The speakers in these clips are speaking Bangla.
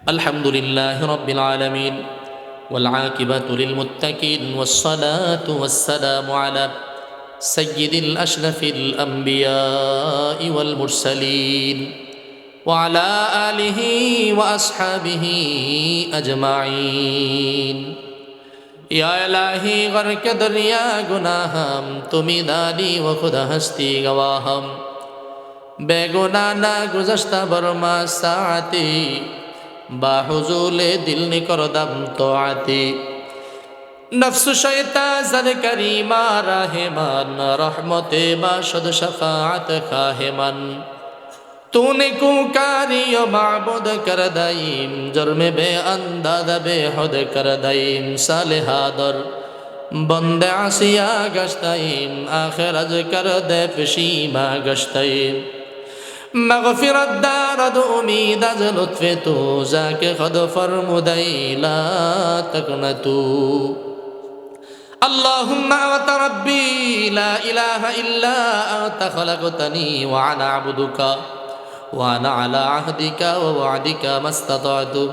الحمد لله رب العالمين والعاقبة للمتقين والصلاة والسلام على سيد الأشرف الأنبياء والمرسلين وعلى آله وأصحابه أجمعين या इलाही गर्क दरिया गुनाहम तुमी दादी व खुदा हस्ती गवाहम बेगुना ना गुज़श्ता बरमा साती बाहुजूले दिल निकरदम तो आती नफ्स शैता जद करीमा रहमान रहमते बाशद शफाअत खाहिमन तूने कुकारी माबूद कर दईम जुर्म बे अंदाज बेहद कर दईम सालेहादर बंदे आसिया गश्तईम आखिर अज कर दे पशीमा गश्तईम मगफिरत दारद उम्मीद अज लुत्फ़े तू जाके खुद फरमुदई ला तकनतू अल्लाहुम्मा अंत रब्बी ला इलाहा इल्ला अंत खलक़तनी व अना अब्दुका वाना अला अहदिका व वादिका मस्तताअतु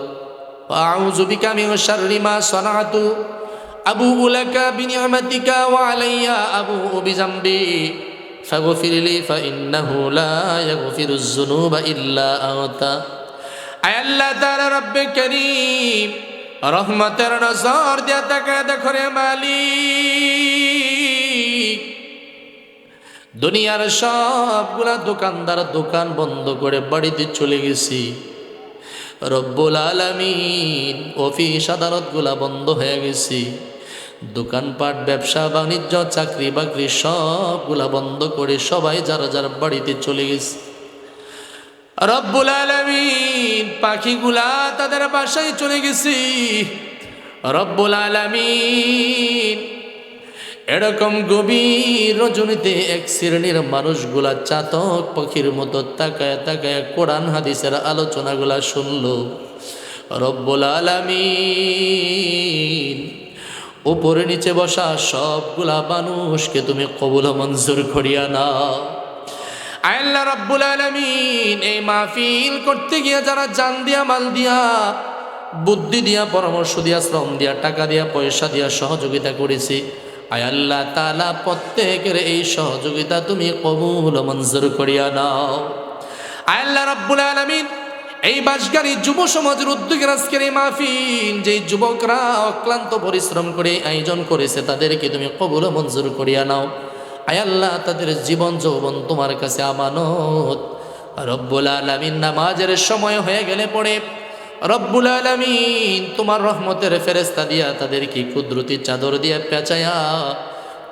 व अऊज़ु बिका मिन शर्रि मा सनअतु अबूउ लका बिनिअमतिका व अलैया अबूउ बिज़ंबी फग़फिर ली फ़इन्नहु ला यग़फिरुज़ ज़ुनूब इल्ला अंत। आय अल्लाह ताआला रब्बे करीम रहमतेर नज़र दिया ताकाय देखो रे मालिक দুনিয়ার সবগুলা দোকানদার দোকান বন্ধ করে বাড়িতে চলে গেছি। রব্বুল আলামিন অফিস আদালতগুলা বন্ধ হয়ে গেছি, দোকানপাট ব্যবসা বাণিজ্য চাকরি বাকরি সবগুলা বন্ধ করে সবাই যারা যার বাড়িতে চলে গেছে। রব্বুল আলামিন পাখিগুলা তাদের বাসায় চলে গেছি। রব্বুল আলামিন এরকম গভীর রজনীতে এক শ্রেণীর মানুষগুলা চাতক পাখির মতো তাকায় তাকায় কোরআন হাদিসের আলোচনাগুলা শুনল। রব্বুল আলামিন উপরে নিচে বসা সবগুলা মানুষকে তুমি কবুল মঞ্জুর করিয়া নাও। আল্লাহ রব্বুল আলামিন এই মাহফিল করতে গিয়ে যারা জান দিয়া মাল দিয়া বুদ্ধি দিয়া পরামর্শ দিয়া শ্রম দিয়া টাকা দিয়া পয়সা দিয়া সহযোগিতা করেছে, আয় আল্লাহ তাআলা প্রত্যেকের এই সহযোগিতা তুমি কবুল মঞ্জুর করিয়া নাও। আয় আল্লাহ রাব্বুল আলামিন এই বাসগাড়ি যুব সমাজের উদ্যোগের আজকের এই মাহফিল যে যুবকরা অক্লান্ত পরিশ্রম করে আয়োজন করেছে তাদেরকে তুমি কবুল মঞ্জুর করিয়া নাও। আয় আল্লাহ তাদের জীবন যৌবন তোমার কাছে আমানত। রব্বুল আলামিন নামাজের সময় হয়ে গেলে পড়ে রব্বুল আলামিন তোমার রহমতের ফেরেশতা দিয়া তাদেরকে কুদরতি চাদর দিয়া পেঁচায়া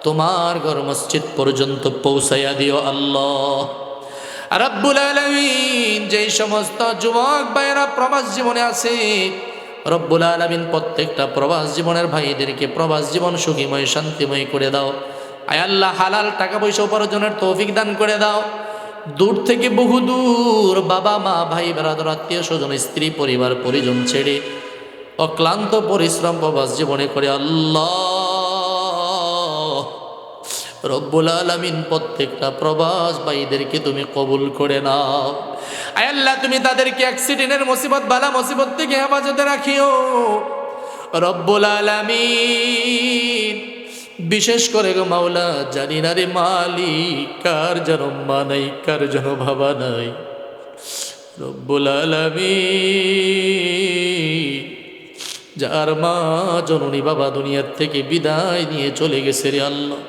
তোমার ঘর মসজিদ পর্যন্ত পৌঁছাইয়া দিও আল্লাহ। রব্বুল আলামিন যেই সমস্ত যুবক ভাইয়েরা প্রবাস জীবনে আছে, রব্বুল আলামিন প্রত্যেকটা প্রবাস জীবনের ভাইদেরকে প্রবাস জীবন সুখীময় শান্তিময় করে দাও। আয় আল্লাহ হালাল টাকা পয়সা উপার্জনের তৌফিক দান করে দাও। দূর থেকে বহু দূর বাবা মা ভাই বেরাদর আত্মীয় স্বজন স্ত্রী পরিবার পরিজন ছেড়ে অক্লান্ত পরিশ্রম প্রবাস জীবনে করে আল্লাহ রব্বুল আলামিন প্রত্যেকটা প্রবাস ভাইদেরকে তুমি কবুল করে নাও। আয় আল্লাহ তুমি তাদেরকে অ্যাক্সিডেন্টের মুসিবত বালা মুসিবত থেকে হেফাজতে রাখিও রব্বুল আলামিন। বিশেষ করে গো মাওলা জানি না রে মালিক কার যেন মা নাই কার যেন বাবা নাই। রব্বুল আলামিন যার মা জননী বাবা দুনিয়ার থেকে বিদায় নিয়ে চলে গেছে রে আল্লাহ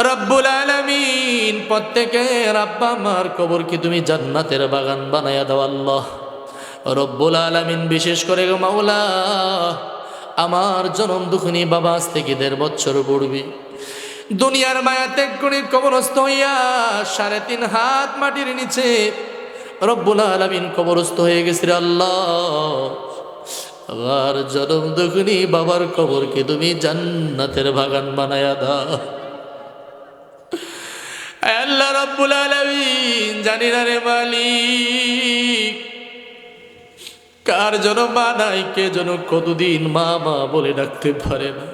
রব্বুল আলামিন প্রত্যেকের আব্বা মার কবরকে তুমি জান্নাতের বাগান বানায়া দাও আল্লাহ রব্বুল আলামিন। বিশেষ করে গো মাওলা আমার জনম দুঃখিনী বাবা আজ থেকে 1.5 বছর পূর্বে দুনিয়ার মায়া ত্যাগ করে কবরস্থ হইয়া 3.5 হাত মাটির নিচে রব্বুল আলামিন কবরস্থ হয়ে গেছে আল্লাহ। আমার জনম দুঃখিনী বাবার কবরকে তুমি জান্নাতের বাগান বানায়া দাও আল্লাহ রব্বুল আলামিন। জানি না রে মালিক কার যেন মা নাই, কে যেন কতদিন মা মা বলে ডাকতে পারে না,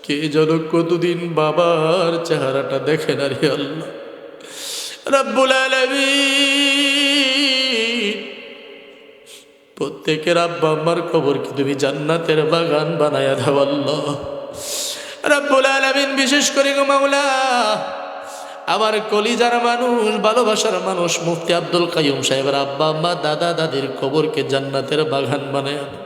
কে যেন কতদিন বাবার চেহারাটা দেখে না রে আল্লাহ রব্বুল আলামিন। প্রত্যেকের আব্বা আম্মার কবরকে তুমি জান্নাতের বাগান বানায়া দাও আল্লাহ রাব্বুল আলামিন। বিশেষ করে গো মাওলা, আমার কলিজার মানুষ, ভালোবাসার মানুষ মুফতি আব্দুল কাইয়ুম সাহেবের আব্বা আম্মা দাদা দাদির কবরকে জান্নাতের বাগান বানায়া দাও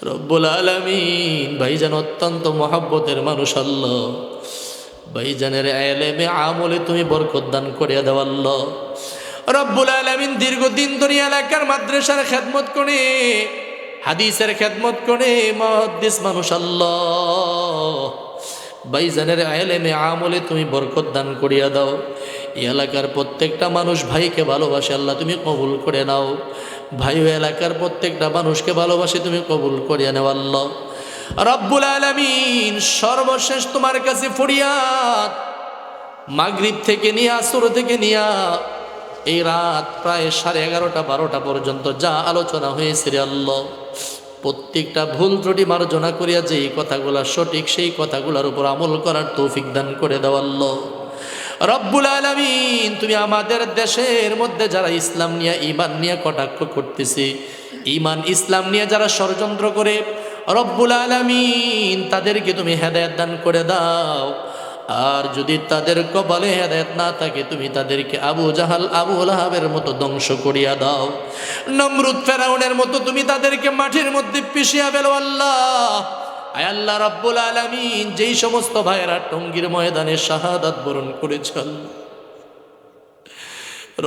রব্বুল আলামিন। ভাইজান অত্যন্ত মহব্বতের মানুষ আল্লাহ, ভাইজানের এলেমে আমলে তুমি বরকত দান করিয়া দাও আল্লাহ রব্বুল আলামিন। দীর্ঘদিন ধরে এলাকার মাদ্রাসার খেদমত করে, হাদিসের খেদমত করে মুহাদ্দিস মানুষ আল্লাহ। ভাইজানের এলেমে আমলে তুমি বরকত দান করিয়া দাও। এই এলাকার প্রত্যেকটা মানুষ ভাইকে ভালোবাসে আল্লাহ, তুমি কবুল করে নাও। ভাই এলাকার প্রত্যেকটা মানুষকে ভালোবাসে, তুমি কবুল করিয়া নাও আল্লাহ রব্বুল আলামিন। সর্বশেষ তোমার কাছে ফরিয়াদ, মাগরিব থেকে নিয়ে আসর থেকে নিয়ে এই রাত প্রায় 11:30 12টা পর্যন্ত যা আলোচনা হয়েছে রে আল্লাহ, প্রত্যেকটা ভুল ত্রুটি মার্জনা করিয়া যে কথাগুলা সঠিক সেই কথাগুলোর উপর আমল করার তৌফিক দান করে দাও আল্লাহ রব্বুল আলামিন। তুমি আমাদের দেশের মধ্যে যারা ইসলাম নিয়ে ঈমান নিয়ে কটাক্ষ করতেছে, ঈমান ইসলাম নিয়ে যারা ষড়যন্ত্র করে, রব্বুল আলামিন তাদেরকে তুমি হেদায়েত দান করে দাও। আর যদি তাদের কপালে হেদায়েত না থাকে, তুমি তাদেরকে আবু জাহাল আবু লাহাবের মতো ধ্বংস করিয়া দাও। নমরুদ ফেরাউনের মতো তুমি তাদেরকে মাটির মধ্যে পিষিয়া ফেলো আল্লাহ। আয় আল্লাহ রব্বুল আলামিন, যেই সমস্ত ভাইয়েরা টঙ্গীর ময়দানে শাহাদাত বরণ করেছেন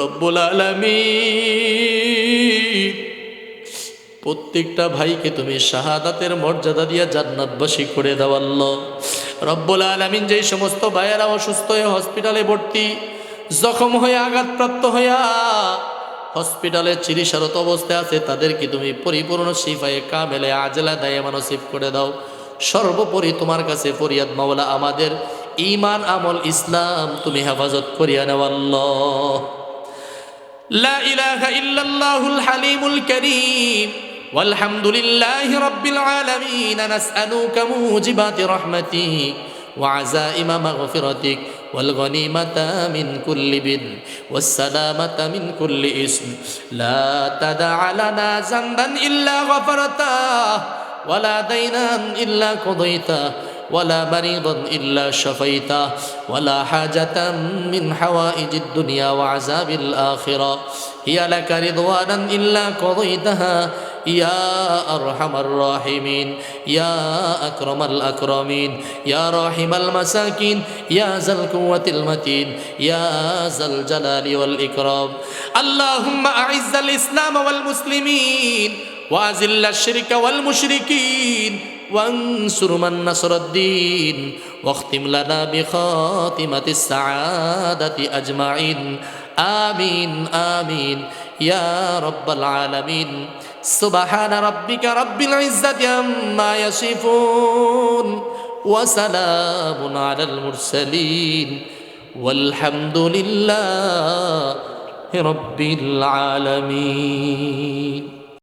রব্বুল আলামিন, প্রত্যেকটা ভাইকে তুমি শাহাদাতের মর্যাদা দিয়া জান্নাতবাসী করে দাও আল্লাহ রব্বুল আলামিন। যেই সমস্ত ভাইয়েরা অসুস্থ হয়ে হসপিটালে ভর্তি, জখম হয়ে আঘাতপ্রাপ্ত হইয়া হসপিটালে চিকিৎসারত অবস্থায় আছে, তাদেরকে তুমি পরিপূর্ণ শিফায়ে কামেলে আজলা দায়েমা নসিব করে দাও। সর্বোপরি তোমার কাছে ফরিয়াদ মাওলা, আমাদের ঈমান আমল ইসলাম তুমি হেফাজত করিয়া নাও আল্লাহ। লা ইলাহা ইল্লাল্লাহুল হালিমুল কারীম ওয়ালহামদুলিল্লাহি রাব্বিল আলামিন। নাসআলুকা মুজিবাতি রাহমাতিক ওয়া আযাইমা মাগফিরাতিক ওয়াল গনিমাতা মিন কুল্লি বির ওয়াস সালামাতা মিন কুল্লি ইসম। লা তাদা লানা যামবান ইল্লা গফারতাহ ওয়ালা দাইনান ইল্লা কাদাইতাহ ولا مريضا إلا شفيته ولا حاجة من حوائج الدنيا وعذاب الآخرة هي لك رضوانا إلا قضيتها يا أرحم الراحمين يا أكرم الأكرمين يا راحم المساكين يا ذا القوة المتين يا ذا الجلال والإكرام. اللهم أعز الإسلام والمسلمين وأذل الشرك والمشركين وانصر من نصر الدين واختم لنا بخاتمة السعادة أجمعين آمين آمين يا رب العالمين. سبحان ربك رب العزة عما يصفون وسلام على المرسلين والحمد لله رب العالمين.